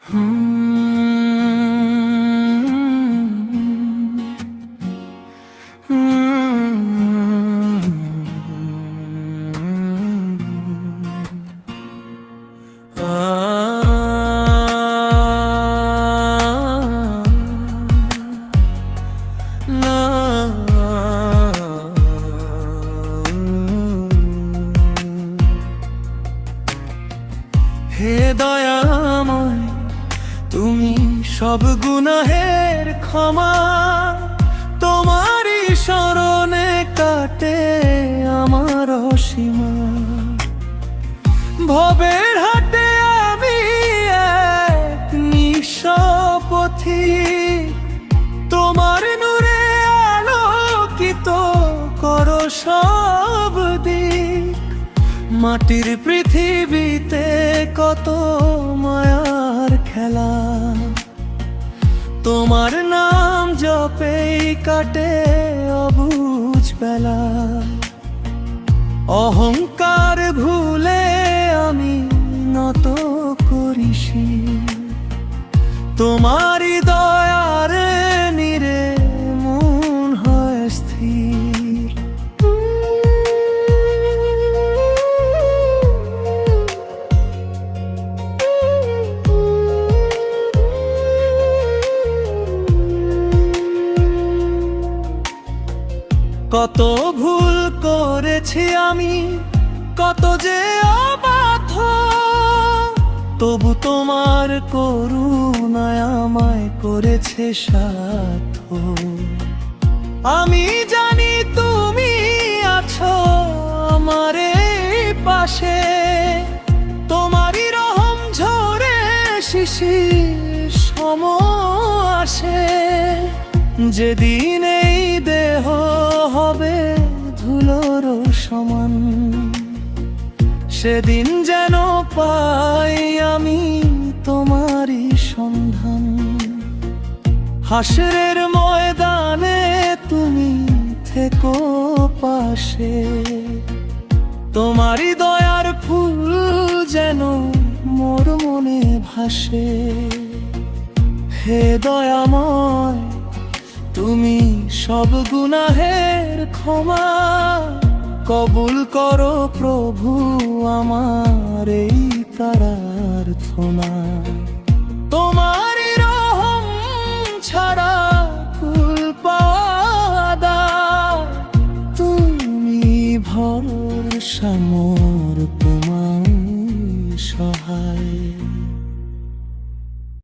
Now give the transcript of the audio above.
হে দয়াময়, তুমি সব গুনাহের ক্ষমা, তোমারই শরণে কাটে আমার অসীমা। ভবের হাটে আমি এক নিঃস্ব পথিক, তোমার নূরে আলোকিত করো সব দিক। মাটির পৃথিবীতে কত মায়ার খেলা, তোমার নাম জপেই কাটে অবুঝ বেলা। অহংকার ভুলে আমি নত করিসি, তোমারই দয়ার নিরে মন হয় স্থির। কত ভুল করেছি আমি, কত যে অবাধ্য, তবু তোমার করুণায় আমায় করেছে সাধ্য। আমি জানি তুমি আছো আমার এই পাশে, তোমারই রহম ঝরে শিশির সম আসে। যেদিন এই দেহ হবে ধুলোর সমান, সেদিন যেন পাই আমি তোমারই সন্ধান। হাসরের ময়দানে তুমি থেকো পাশে, তোমারই দয়ার ফুল যেন মোর মনে ভাসে। হে দয়াময়, তুমি সব গুনাহের ক্ষমা, কবুল করো প্রভু আমার এই প্রার্থনা।